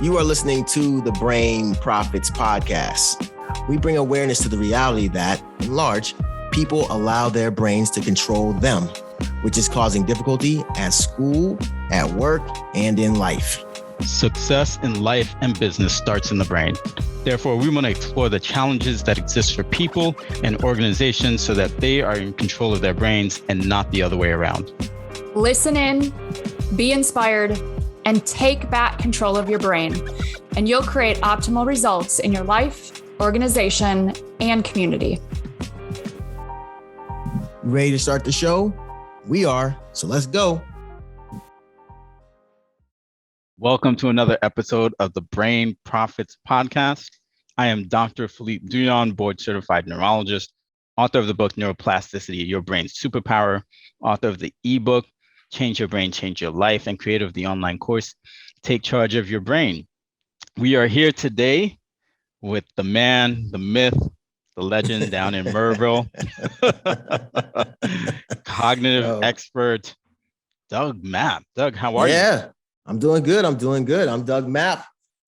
You are listening to the Brain Profits Podcast. We bring awareness to the reality that, in large, people allow their brains to control them, which is causing difficulty at school, at work, and in life. Success in life and business starts in the brain. Therefore, we want to explore the challenges that exist for people and organizations so that they are in control of their brains and not the other way around. Listen in, be inspired, and take back control of your brain, and you'll create optimal results in your life, organization, and community. Ready to start the show? We are, so let's go. Welcome to another episode of the Brain Profits Podcast. I am Dr. Philippe Duyon, board-certified neurologist, author of the book Neuroplasticity, Your Brain's Superpower, author of the ebook Change Your Brain, Change Your Life, and creator of the online course, Take Charge of Your Brain. We are here today with the man, the myth, the legend down in Merville, cognitive expert, Doug Mapp. Doug, how are you? Yeah, I'm doing good. I'm Doug Mapp,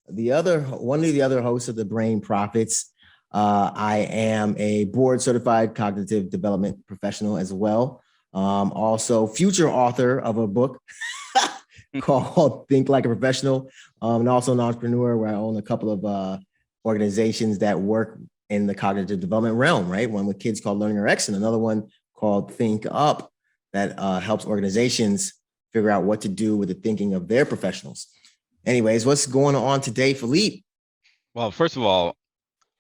one of the other hosts of the Brain Profits. I am a board-certified cognitive development professional as well. Also future author of a book called Think Like a Professional, and also an entrepreneur where I own a couple of organizations that work in the cognitive development realm, right? One with kids called Learning RX, and another one called Think Up that helps organizations figure out what to do with the thinking of their professionals. Anyways, what's going on today, Philippe? Well, first of all,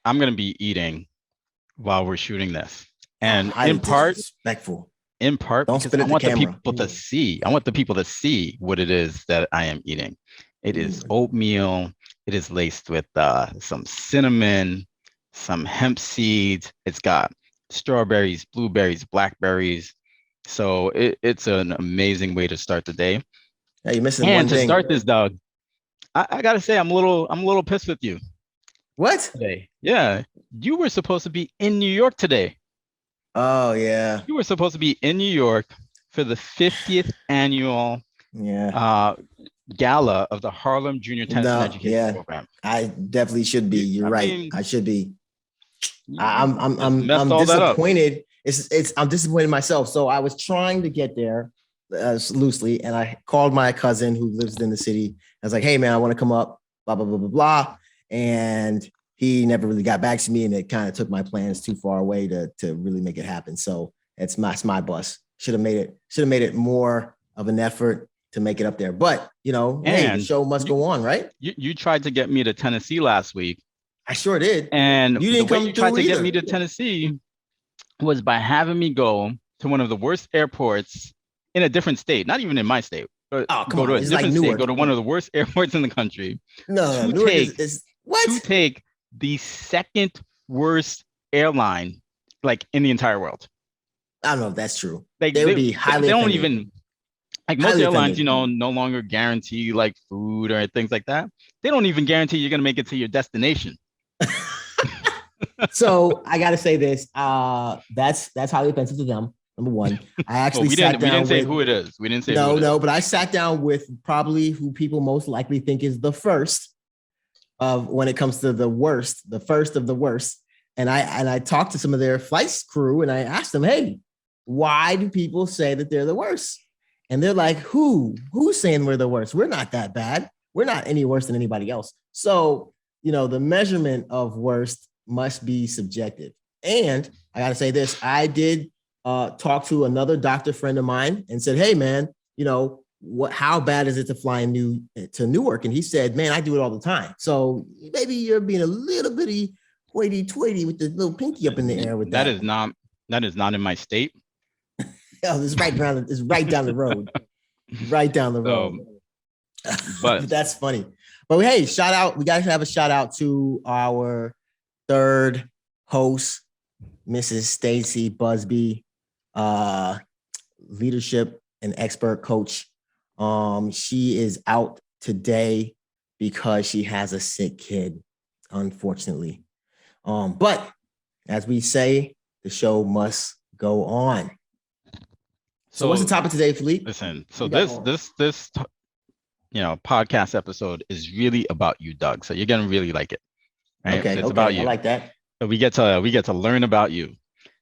I'm going to be eating while we're shooting this. And in part, because I want the people to see. I want the people to see what it is that I am eating. It is oatmeal. It is laced with some cinnamon, some hemp seeds. It's got strawberries, blueberries, blackberries. So it's an amazing way to start the day. Yeah, you're missing one thing. And to start this, Doug, I gotta say I'm a little pissed with you. What? Today? Yeah, you were supposed to be in New York today. Oh, yeah. You were supposed to be in New York for the 50th annual gala of the Harlem Junior Tennis and Education Program. I definitely should be. You're right. I should be. I'm disappointed. I'm disappointed myself. So I was trying to get there loosely, and I called my cousin who lives in the city. I was like, "Hey, man, I want to come up." Blah blah blah blah blah, and he never really got back to me, and it kind of took my plans too far away to really make it happen. So it's my bus. Should have made it more of an effort to make it up there. But hey, the show must go on, right? You tried to get me to Tennessee last week. I sure did. And you didn't you tried to get me to Tennessee was by having me go to one of the worst airports in a different state, not even in my state. Go to a different state. Go to one of the worst airports in the country. No, Newark is what? To take the second worst airline in the entire world. I don't know if that's true. They would be highly. They don't even most airlines, no longer guarantee food or things like that. They don't even guarantee you're going to make it to your destination. So I got to say this. That's highly offensive to them. Number one, I actually we didn't say who it is. We didn't say but I sat down with probably who people most likely think is the first of when it comes to the worst, the first of the worst. And I talked to some of their flight crew and I asked them, hey, why do people say that they're the worst? And they're like, who's saying we're the worst? We're not that bad. We're not any worse than anybody else. So, the measurement of worst must be subjective. And I got to say this, I did talk to another doctor friend of mine and said, hey, man, how bad is it to fly to Newark? And he said, man, I do it all the time. So maybe you're being a little bitty hoity-toity with the little pinky up in the air with that. That is not in my state. Oh, it's right down the road. Right down the road. But that's funny. But hey, shout out. We got to have a shout out to our third host, Mrs. Stacy Busby, leadership and expert coach. She is out today because she has a sick kid, unfortunately. But as we say, the show must go on. So what's the topic today, Philippe? Listen, so this podcast episode is really about you, Doug. So you're gonna really like it. Right? Okay. So it's about you. I like that. So we get to learn about you.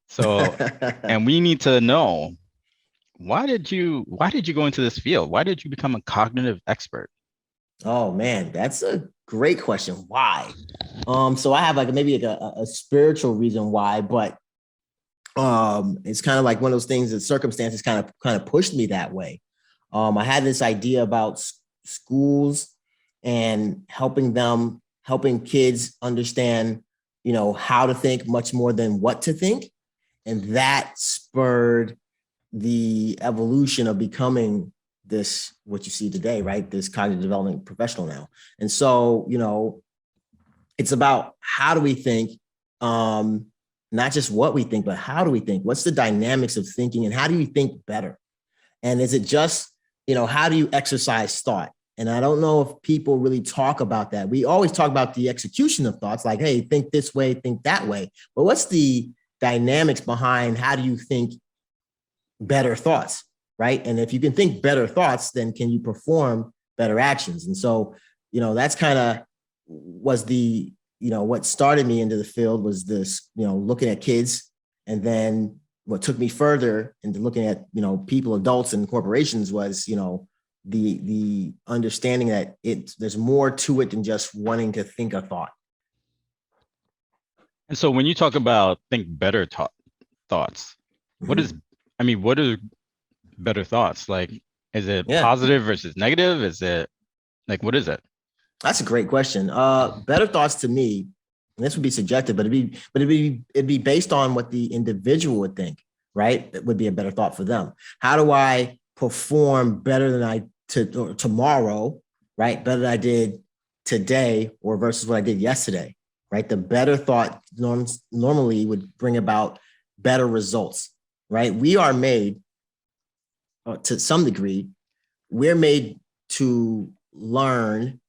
So and we need to know, why did you go into this field? Why did you become a cognitive expert? Oh man, that's a great question. Why? So I have maybe a spiritual reason why, but it's kind of like one of those things that circumstances kind of pushed me that way. I had this idea about schools and helping kids understand, how to think much more than what to think. And that spurred the evolution of becoming this, what you see today, right? This cognitive development professional now. And so, it's about how do we think, not just what we think, but how do we think? What's the dynamics of thinking and how do you think better? And is it just, how do you exercise thought? And I don't know if people really talk about that. We always talk about the execution of thoughts, like, hey, think this way, think that way. But what's the dynamics behind how do you think better thoughts, right? And if you can think better thoughts, then can you perform better actions? And so, that's kind of was the, what started me into the field was this, looking at kids. And then what took me further into looking at, people, adults and corporations was, the understanding that there's more to it than just wanting to think a thought. And so when you talk about think better thoughts, what are better thoughts? Like, is it positive versus negative? Is it like, what is it? That's a great question. Better thoughts to me, and this would be subjective, but it'd be based on what the individual would think, right? That would be a better thought for them. How do I perform better than tomorrow, right? Better than I did today or versus what I did yesterday, right? The better thought normally would bring about better results, right? We are made, to some degree, we're made to learn,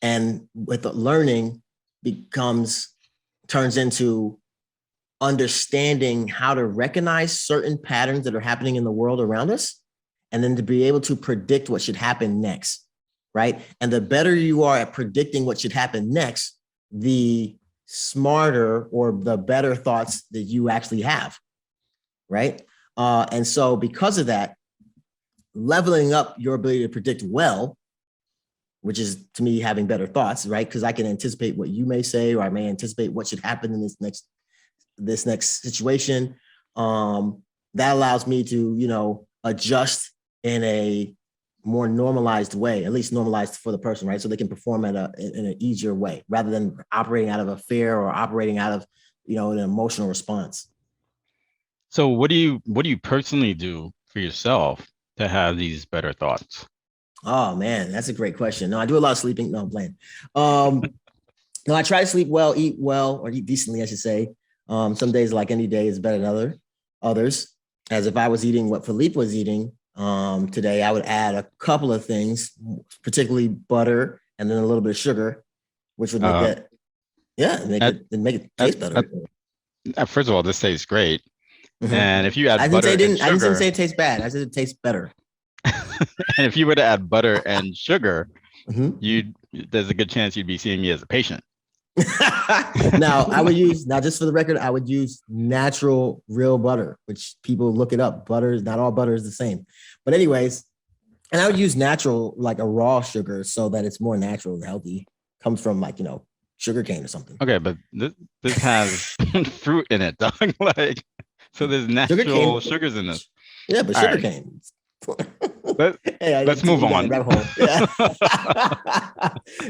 and with the learning turns into understanding how to recognize certain patterns that are happening in the world around us, and then to be able to predict what should happen next, right? And the better you are at predicting what should happen next, the smarter or the better thoughts that you actually have, right? And so because of that, leveling up your ability to predict well, which is to me having better thoughts, right? Because I can anticipate what you may say, or I may anticipate what should happen in this next situation. That allows me to, adjust in a more normalized way, at least normalized for the person, right? So they can perform in an easier way rather than operating out of a fear or operating out of, an emotional response. So what do you personally do for yourself to have these better thoughts? Oh man, that's a great question. No, I do a lot of sleeping. No, I'm playing. No, I try to sleep well, eat well, or eat decently, I should say. Some days, like any day, is better than others. As if I was eating what Philippe was eating today, I would add a couple of things, particularly butter and then a little bit of sugar, which would make make it taste better. First of all, this tastes great. Mm-hmm. And if you add butter and sugar, I didn't say it tastes bad. I said it tastes better. And if you were to add butter and sugar, there's a good chance you'd be seeing me as a patient. Now, just for the record, I would use natural real butter, which people look it up. Not all butter is the same. But anyways, and I would use natural, like a raw sugar, so that it's more natural and healthy. Comes from sugar cane or something. Okay, but this has fruit in it, dog. So there's natural sugars in this. Yeah, but sugar cane. Let's move on. Yeah.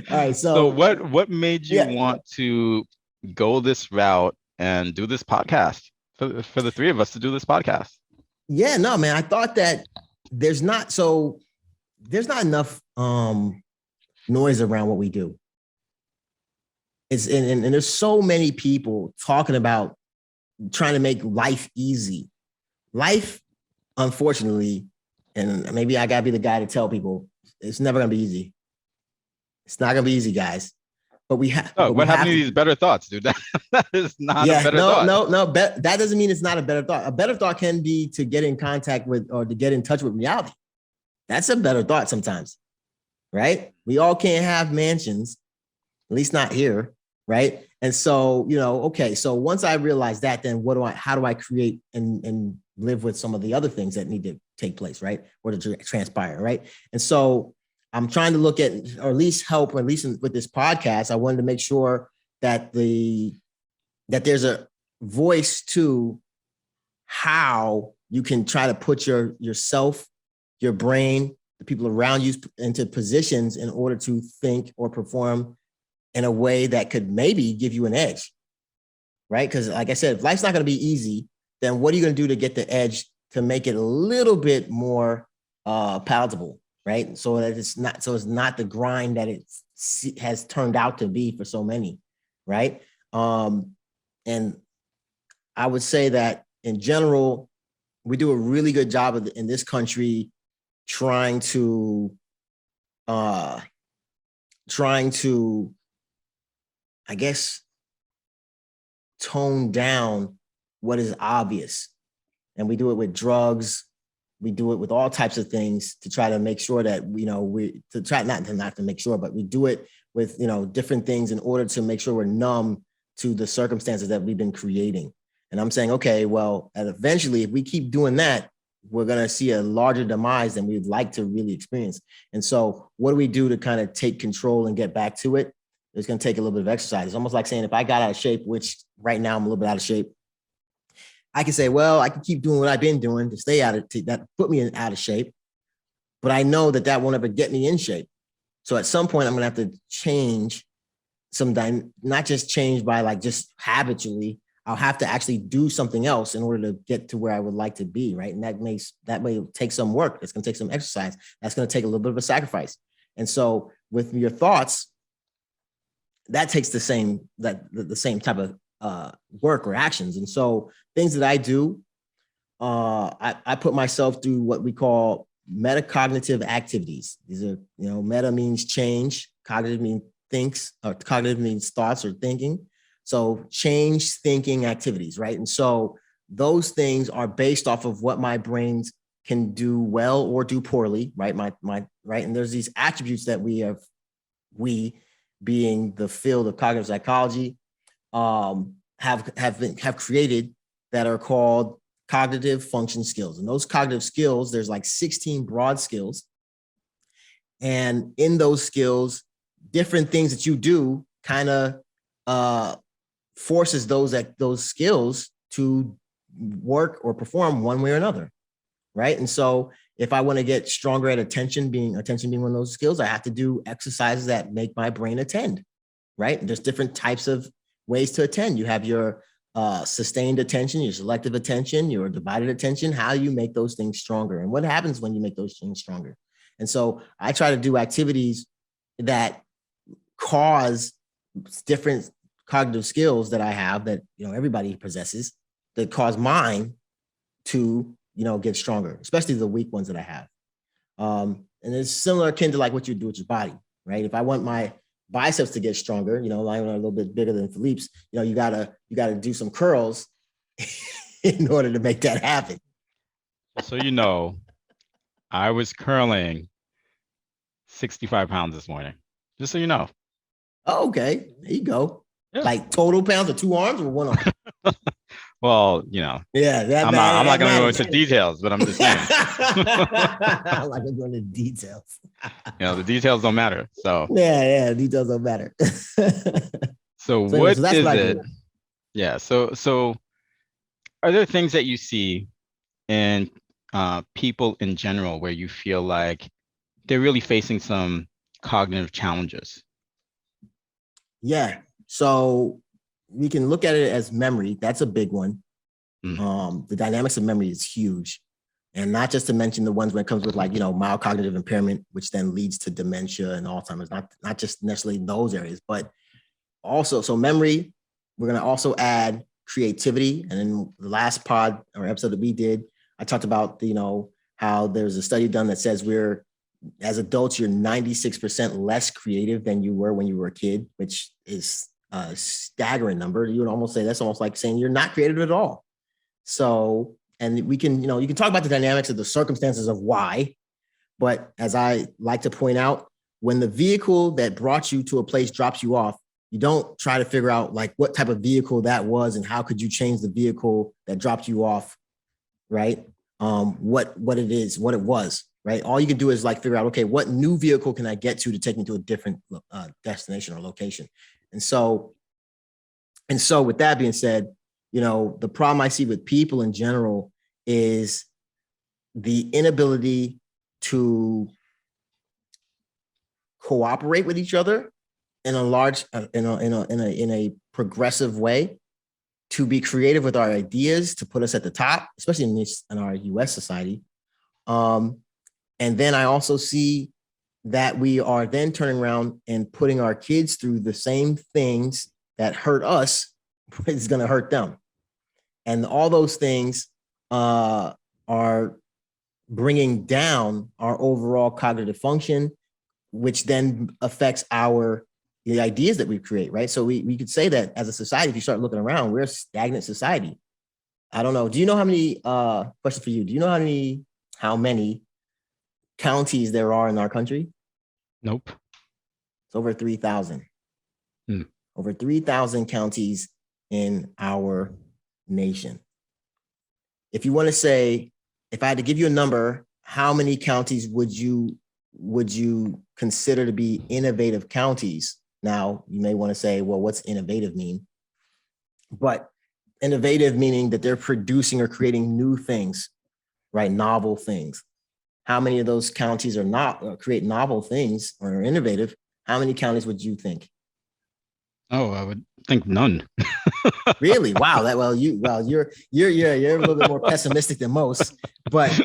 All right. So what made you want to go this route and do this podcast for the three of us to do this podcast? Yeah, no, man. I thought that there's not enough noise around what we do. It's and there's so many people talking about trying to make life easy. Life, unfortunately, and maybe I gotta be the guy to tell people it's never gonna be easy. It's not gonna be easy, guys. But we have. What happened to these better thoughts, dude? That is not a better thought. No. That doesn't mean it's not a better thought. A better thought can be to get in contact with or to get in touch with reality. That's a better thought sometimes. right? We all can't have mansions, at least not here, right? And so, okay, so once I realize that, then how do I create and live with some of the other things that need to take place, right? Or to transpire, right? And so I'm trying to look at, or at least help, or at least with this podcast, I wanted to make sure that there's a voice to how you can try to put yourself, your brain, the people around you into positions in order to think or perform in a way that could maybe give you an edge, right? Because like I said, if life's not going to be easy, then what are you going to do to get the edge to make it a little bit more palatable, right? So that it's not the grind that it has turned out to be for so many, right? And I would say that in general, we do a really good job in this country trying to, I guess, tone down what is obvious. And we do it with drugs. We do it with all types of things to try to make sure that, not to make sure, but we do it with, different things in order to make sure we're numb to the circumstances that we've been creating. And I'm saying, okay, well, and eventually, if we keep doing that, we're going to see a larger demise than we'd like to really experience. And so what do we do to kind of take control and get back to it? It's going to take a little bit of exercise. It's almost like saying, if I got out of shape, which right now I'm a little bit out of shape, I can say, well, I can keep doing what I've been doing to stay that put me out of shape. But I know that won't ever get me in shape. So at some point, I'm going to have to change not just change by like just habitually. I'll have to actually do something else in order to get to where I would like to be, right? And that may take some work. It's going to take some exercise. That's going to take a little bit of a sacrifice. And so with your thoughts, that takes the same type of work or actions. And so things that I do, I put myself through what we call metacognitive activities. These are, meta means change, cognitive means cognitive means thoughts or thinking. So change thinking activities, right? And so those things are based off of what my brains can do well or do poorly, right? Right. And there's these attributes that we being the field of cognitive psychology, have created that are called cognitive function skills. And those cognitive skills, there's like 16 broad skills. And in those skills, different things that you do kind of forces those skills to work or perform one way or another, right? And so if I want to get stronger at attention being one of those skills, I have to do exercises that make my brain attend, right? And there's different types of ways to attend. You have your sustained attention, your selective attention, your divided attention, how you make those things stronger and what happens when you make those things stronger. And so I try to do activities that cause different cognitive skills that I have that, everybody possesses, that cause mine to, get stronger, especially the weak ones that I have. And it's similar akin to like what you do with your body, right? If I want my biceps to get stronger, mine are a little bit bigger than Philippe's, you gotta do some curls in order to make that happen. So, I was curling 65 pounds this morning, just so you know. Oh, okay. There you go. Yeah. Like total pounds or 2 arms or 1 arm? Well, Yeah, I'm not going to go into details, but I'm just saying. I'm not going to go into details. The details don't matter. So yeah, details don't matter. So what is it? Yeah. So are there things that you see in people in general where you feel like they're really facing some cognitive challenges? Yeah. So we can look at it as memory. That's a big one. Mm-hmm. The dynamics of memory is huge. And not just to mention the ones when it comes with like, mild cognitive impairment, which then leads to dementia and Alzheimer's, not just necessarily those areas, but also, so memory, we're going to also add creativity. And in the last pod or episode that we did, I talked about, how there's a study done that says as adults, you're 96% less creative than you were when you were a kid, which is a staggering number. You would almost say that's almost like saying you're not creative at all. So, and we can, you can talk about the dynamics of the circumstances of why, but as I like to point out, when the vehicle that brought you to a place drops you off, you don't try to figure out like what type of vehicle that was and how could you change the vehicle that dropped you off, right? What it is, what it was, right? All you can do is like figure out, okay, what new vehicle can I get to take me to a different destination or location? And so with that being said, the problem I see with people in general is the inability to cooperate with each other in a progressive way, to be creative with our ideas, to put us at the top, especially in our US society. And then I also see that we are then turning around and putting our kids through the same things that hurt us is going to hurt them. And all those things are bringing down our overall cognitive function, which then affects the ideas that we create, right? So we could say that as a society, if you start looking around, we're a stagnant society. I don't know. Do you know how many, question for you, do you know how many counties there are in our country? Nope. It's over 3,000. Over 3,000 counties in our nation. If you want to say, if I had to give you a number, how many counties would you consider to be innovative counties? Now, you may want to say, well, what's innovative mean? But innovative meaning that they're producing or creating new things, right? Novel things. How many of those counties are not create novel things or are innovative? How many counties would you think? Oh, I would think none. Really? Wow. You're a little bit more pessimistic than most, but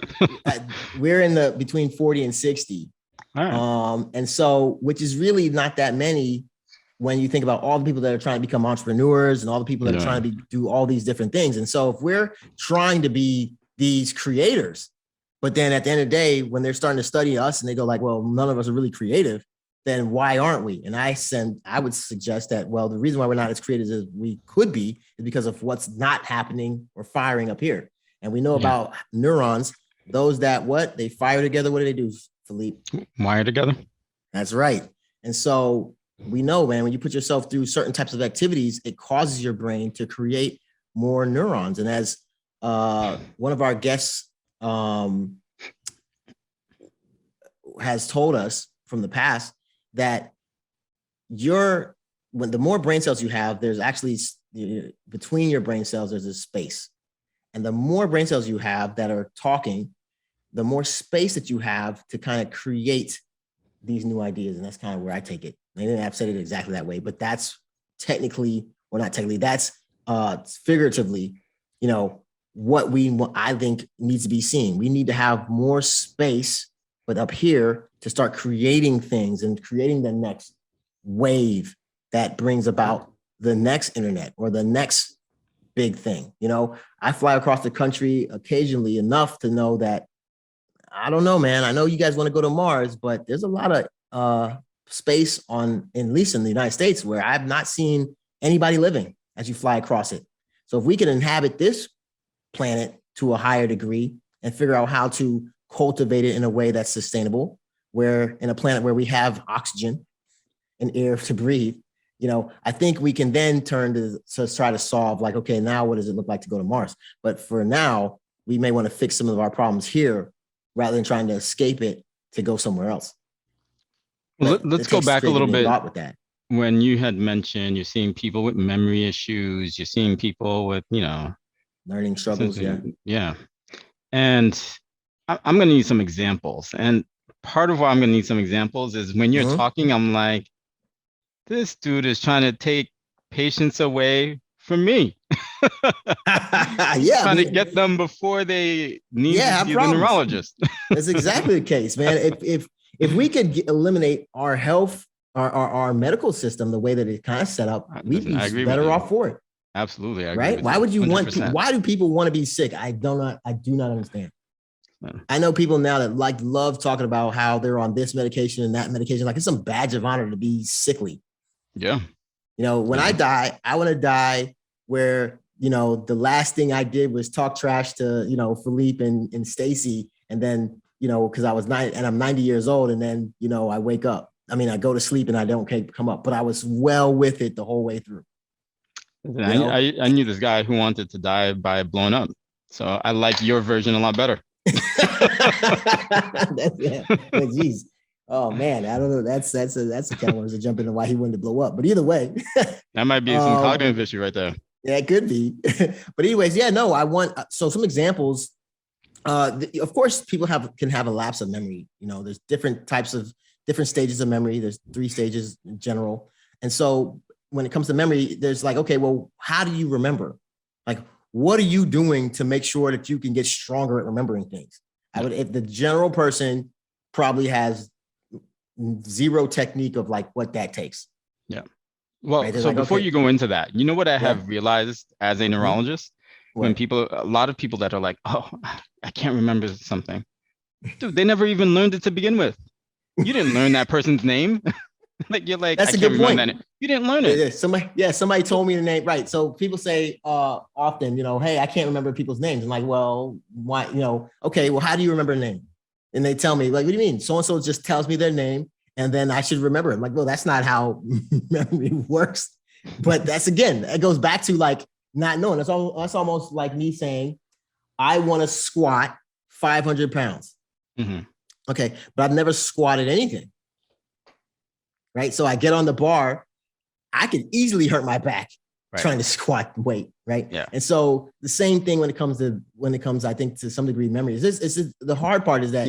we're in between 40 and 60. Right. And so, which is really not that many when you think about all the people that are trying to become entrepreneurs and all the people that are trying to do all these different things. And so if we're trying to be these creators, but then at the end of the day, when they're starting to study us and they go like, well, none of us are really creative, then why aren't we? And I would suggest that, well, the reason why we're not as creative as we could be is because of what's not happening or firing up here. And we know about neurons, those that they fire together. What do they do, Philippe? Wire together. That's right. And so we know, man, when you put yourself through certain types of activities, it causes your brain to create more neurons. And as one of our guests has told us from the past, that when the more brain cells you have, there's actually between your brain cells, there's a space. And the more brain cells you have that are talking, the more space that you have to kind of create these new ideas. And that's kind of where I take it. I didn't have said it exactly that way, but that's that's figuratively, what I think needs to be seen. We need to have more space, but up here to start creating things and creating the next wave that brings about the next internet or the next big thing. I fly across the country occasionally enough to know that, I don't know, man. I know you guys want to go to Mars, but there's a lot of space at least in the United States, where I've not seen anybody living as you fly across it. So if we can inhabit this planet to a higher degree and figure out how to cultivate it in a way that's sustainable, where in a planet where we have oxygen and air to breathe, I think we can then turn to try to solve like, okay, now what does it look like to go to Mars? But for now, we may want to fix some of our problems here rather than trying to escape it to go somewhere else. Well, let's go back a little bit with that. When you had mentioned you're seeing people with memory issues, you're seeing people with, learning struggles. Yeah. And I'm going to need some examples. And part of why I'm going to need some examples is when you're talking, I'm like, this dude is trying to take patients away from me. Trying to get them before they need to see the neurologist. That's exactly the case, man. If we could eliminate our health, our medical system, the way that it's kind of set up, we'd be better off for it. Absolutely. I agree right? Why would you 100%. Why do people want to be sick? I do not understand. I know people now that love talking about how they're on this medication and that medication. Like it's some badge of honor to be sickly. Yeah. When I die, I want to die where, the last thing I did was talk trash to, Philippe and Stacy. And then, because I was 9 and I'm 90 years old. And then, I wake up. I mean, I go to sleep and I don't come up, but I was well with it the whole way through. I knew this guy who wanted to die by blown up. So I like your version a lot better. But geez. Oh man, I don't know. That's a kind of one to jump into why he wanted to blow up. But either way, that might be some cognitive issue right there. Yeah, it could be. But anyways, yeah, no, I want some examples. Of course, people can have a lapse of memory. There's different stages of memory. There's 3 stages in general. And so when it comes to memory, there's like, okay, well, how do you remember? Like, what are you doing to make sure that you can get stronger at remembering things? If the general person probably has zero technique of like what that takes. Yeah. Well, right? So like, before you go into that, you know what I have realized as a neurologist? When a lot of people that are like, oh, I can't remember something. Dude, they never even learned it to begin with. You didn't learn that person's name. Like, you're like, that's a good point. You didn't learn it. Somebody told me the name. Right. So people say often, hey, I can't remember people's names. I'm like, well, why, okay, well, how do you remember a name? And they tell me, like, what do you mean? So-and-so just tells me their name and then I should remember it. I'm like, well, that's not how memory works. But it goes back to like not knowing. That's almost like me saying, I want to squat 500 pounds. Mm-hmm. Okay. But I've never squatted anything. Right. So I get on the bar, I can easily hurt my back trying to squat weight. Right. Yeah. And so the same thing when it comes, I think, to some degree, memory is the hard part is that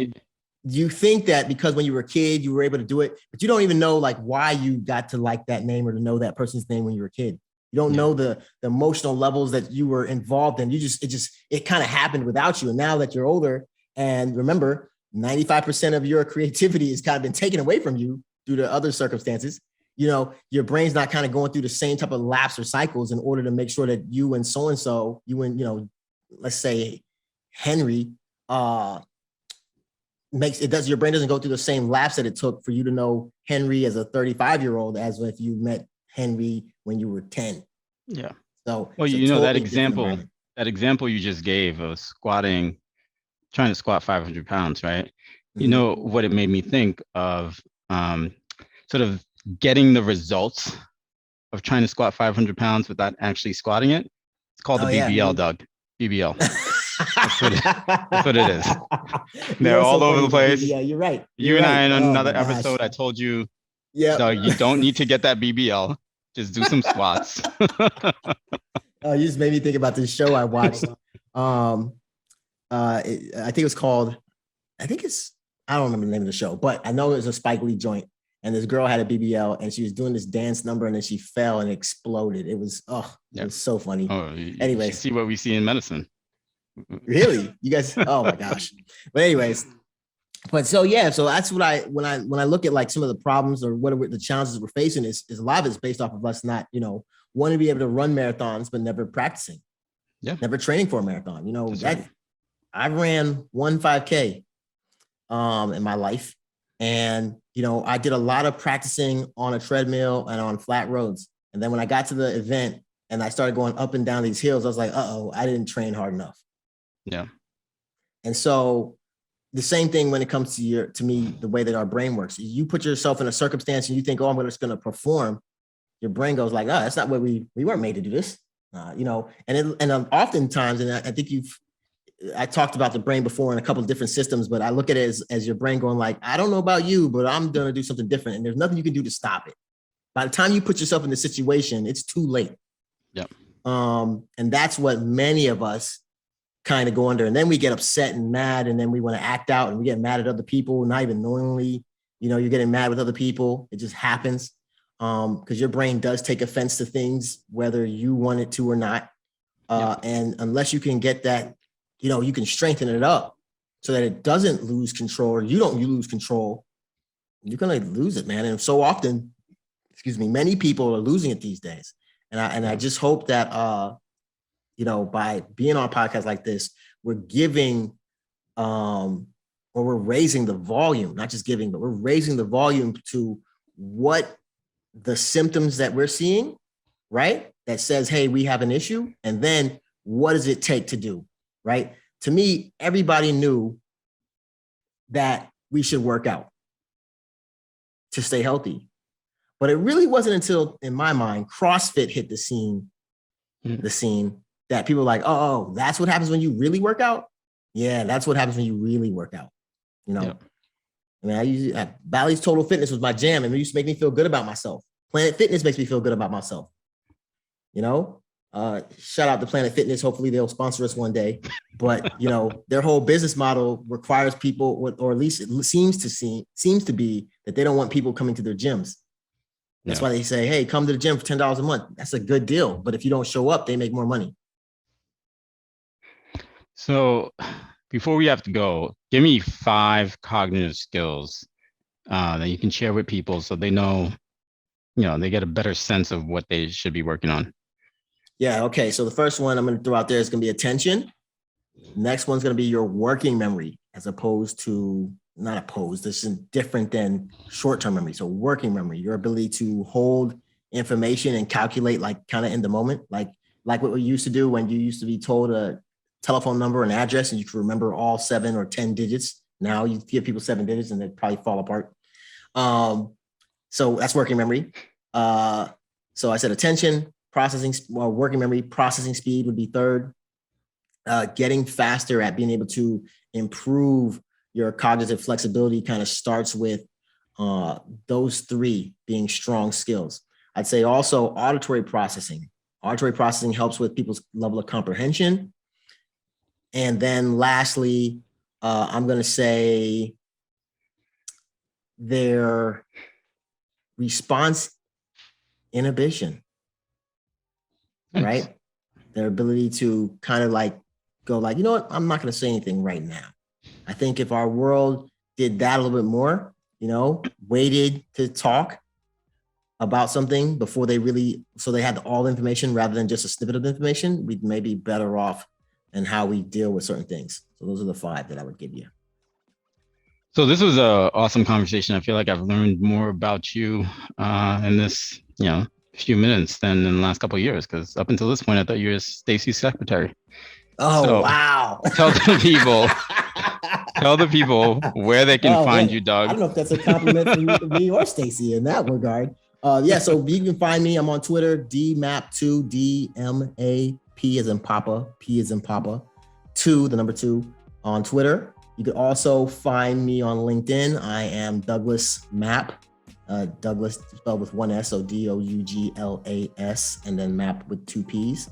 you think that because when you were a kid, you were able to do it, but you don't even know like why you got to like that name or to know that person's name when you were a kid. You don't know the emotional levels that you were involved in. It kind of happened without you. And now that you're older and remember, 95% of your creativity has kind of been taken away from you due to other circumstances. Your brain's not kind of going through the same type of laps or cycles in order to make sure that you and so-and-so, let's say Henry, your brain doesn't go through the same laps that it took for you to know Henry as a 35-year-old as if you met Henry when you were 10. Yeah. So, well, that example you just gave of trying to squat 500 pounds, right? Mm-hmm. You know what it made me think of, sort of getting the results of trying to squat 500 pounds without actually squatting it. It's called the BBL, Doug. BBL. That's what it is. They're all over the place. Yeah, you're right. You and I in another episode, I told you, Doug, you don't need to get that BBL. Just do some squats. You just made me think about this show I watched. I think it was called, I don't remember the name of the show, but I know it was a Spike Lee joint. And this girl had a BBL and she was doing this dance number and then she fell and exploded. It was, it was so funny. Anyway, you see what we see in medicine. Really? You guys, oh my gosh. But anyways, so that's what when I look at like some of the problems or what are the challenges we're facing is a lot of it's based off of us not, wanting to be able to run marathons, but never practicing. Yeah. Never training for a marathon. I ran 1 5K in my life. And, I did a lot of practicing on a treadmill and on flat roads. And then when I got to the event and I started going up and down these hills, I was like, I didn't train hard enough. Yeah. And so the same thing when it comes to me, the way that our brain works, you put yourself in a circumstance and you think, I'm just going to perform. Your brain goes like, that's not what we weren't made to do this, and oftentimes, and I think I talked about the brain before in a couple of different systems, but I look at it as your brain going like, I don't know about you, but I'm going to do something different. And there's nothing you can do to stop it. By the time you put yourself in the situation, it's too late. Yeah. And that's what many of us kind of go under. And then we get upset and mad, and then we want to act out and we get mad at other people, not even knowingly, you're getting mad with other people. It just happens. Because your brain does take offense to things, whether you want it to or not. And unless you can get that, you can strengthen it up so that it doesn't lose control or you don't lose control, you're going to lose it, man. And so often, many people are losing it these days. And I just hope that, by being on a podcast like this, we're giving, or we're raising the volume, not just giving, but we're raising the volume to what the symptoms that we're seeing, right? That says, hey, we have an issue. And then what does it take to do? Right? To me, everybody knew that we should work out. to stay healthy. But it really wasn't until, in my mind, CrossFit hit the scene that people were like, oh, that's what happens when you really work out? Yeah, that's what happens when you really work out. You know, I mean, Bally's Total Fitness was my jam, and it used to make me feel good about myself. Planet Fitness makes me feel good about myself. You know, shout out to Planet Fitness. Hopefully they'll sponsor us one day. But, you know, their whole business model requires people, or at least it seems to be that they don't want people coming to their gyms. That's why they say, hey, come to the gym for $10 a month. That's a good deal. But if you don't show up, they make more money. So before we have to go, give me 5 cognitive skills that you can share with people so they know, you know, they get a better sense of what they should be working on. Yeah. Okay. So the first one I'm going to throw out there is going to be attention. Next one's going to be your working memory, as opposed to this is different than short-term memory. So working memory, your ability to hold information and calculate, like kind of in the moment, like what we used to do when you used to be told a telephone number and address and you could remember all 7 or 10 digits. Now you give people 7 digits and they probably fall apart. So that's working memory. So I said attention, processing, working memory, processing speed would be third. Getting faster at being able to improve your cognitive flexibility kind of starts with those 3 being strong skills. I'd say also auditory processing. Auditory processing helps with people's level of comprehension. And then lastly, I'm going to say their response inhibition, right? Their ability to kind of like go like, you know what, I'm not going to say anything right now. I think if our world did that a little bit more, you know, waited to talk about something before they had all the information rather than just a snippet of information, we'd maybe be better off in how we deal with certain things. So those are the 5 that I would give you. So this was an awesome conversation. I feel like I've learned more about you in this, you know, few minutes than in the last couple of years, because up until this point, I thought you were Stacy's secretary. Oh, so, wow. Tell the people where they can find you, Doug. I don't know if that's a compliment for me or Stacy in that regard. So you can find me. I'm on Twitter, DMAP2, DMAP as in Papa, P as in Papa, 2, the number 2 on Twitter. You could also find me on LinkedIn. I am Douglas Mapp. Douglas spelled with 1 S, so Douglas, and then Mapp with 2 P's.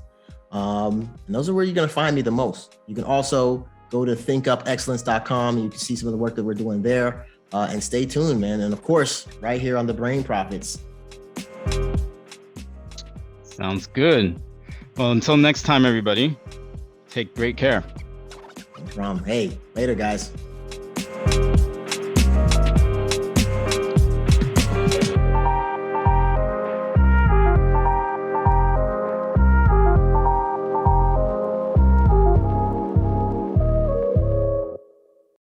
And those are where you're going to find me the most. You can also go to thinkupexcellence.com. You can see some of the work that we're doing there. And stay tuned, man. And of course, right here on the Brain Profits. Sounds good. Well, until next time, everybody, take great care. No problem. Hey, later, guys.